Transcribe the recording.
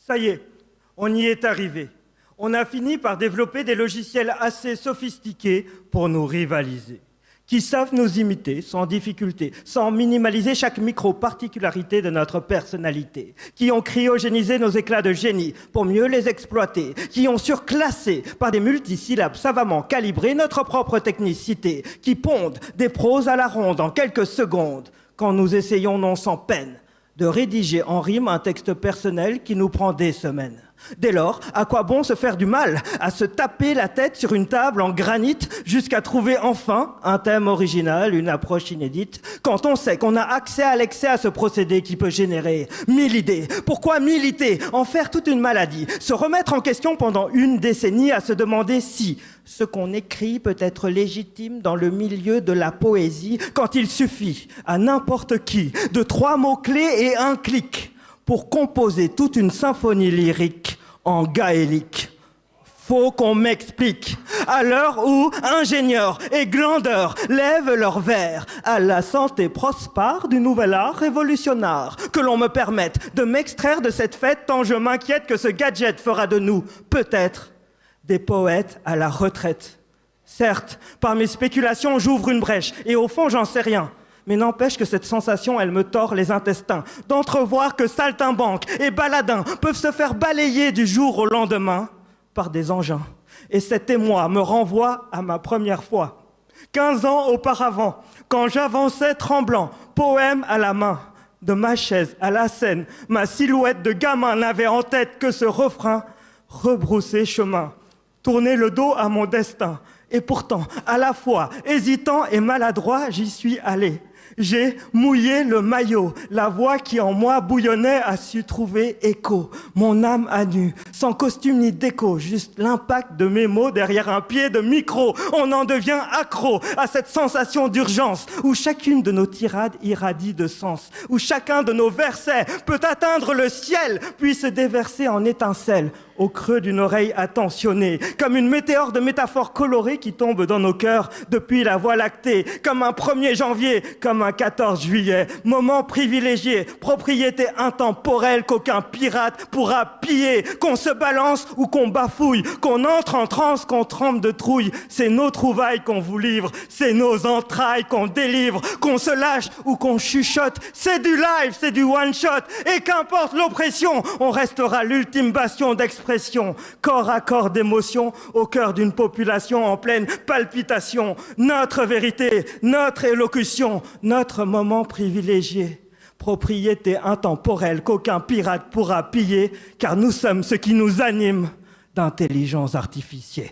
Ça y est, on y est arrivé. On a fini par développer des logiciels assez sophistiqués pour nous rivaliser, qui savent nous imiter sans difficulté, sans minimaliser chaque micro-particularité de notre personnalité, qui ont cryogénisé nos éclats de génie pour mieux les exploiter, qui ont surclassé par des multisyllabes savamment calibrées notre propre technicité, qui pondent des proses à la ronde en quelques secondes, quand nous essayons non sans peine de rédiger en rime un texte personnel qui nous prend des semaines. Dès lors, à quoi bon se faire du mal à se taper la tête sur une table en granit jusqu'à trouver enfin un thème original, une approche inédite, quand on sait qu'on a accès à l'excès à ce procédé qui peut générer 1000 idées. Pourquoi militer, en faire toute une maladie, se remettre en question pendant une décennie à se demander si ce qu'on écrit peut être légitime dans le milieu de la poésie quand il suffit à n'importe qui de 3 mots-clés et un clic pour composer toute une symphonie lyrique en gaélique. Faut qu'on m'explique. À l'heure où ingénieurs et glandeurs lèvent leurs verres à la santé prospère du nouvel art révolutionnaire, que l'on me permette de m'extraire de cette fête tant je m'inquiète que ce gadget fera de nous, peut-être, des poètes à la retraite. Certes, par mes spéculations, j'ouvre une brèche, et au fond, j'en sais rien. Mais n'empêche que cette sensation, elle me tord les intestins, d'entrevoir que saltimbanques et baladins peuvent se faire balayer du jour au lendemain par des engins. Et cet émoi me renvoie à ma première fois, 15 ans auparavant, quand j'avançais tremblant, poème à la main. De ma chaise à la scène, ma silhouette de gamin n'avait en tête que ce refrain, rebrousser chemin, tourner le dos à mon destin. Et pourtant, à la fois hésitant et maladroit, j'y suis allé. J'ai mouillé le maillot, la voix qui en moi bouillonnait a su trouver écho. Mon âme à nu, sans costume ni déco, juste l'impact de mes mots derrière un pied de micro. On en devient accro à cette sensation d'urgence où chacune de nos tirades irradie de sens, où chacun de nos versets peut atteindre le ciel, puis se déverser en étincelles au creux d'une oreille attentionnée, comme une météore de métaphores colorées qui tombe dans nos cœurs depuis la Voie lactée, comme un 1er janvier, comme un 14 juillet, moment privilégié, propriété intemporelle qu'aucun pirate pourra piller, qu'on se balance ou qu'on bafouille, qu'on entre en transe, qu'on trempe de trouille, c'est nos trouvailles qu'on vous livre, c'est nos entrailles qu'on délivre, qu'on se lâche ou qu'on chuchote, c'est du live, c'est du one-shot, et qu'importe l'oppression, on restera l'ultime bastion d'expression, corps à corps d'émotion, au cœur d'une population en pleine palpitation. Notre vérité, notre élocution, notre moment privilégié. Propriété intemporelle qu'aucun pirate pourra piller, car nous sommes ce qui nous anime d'intelligence artificielle.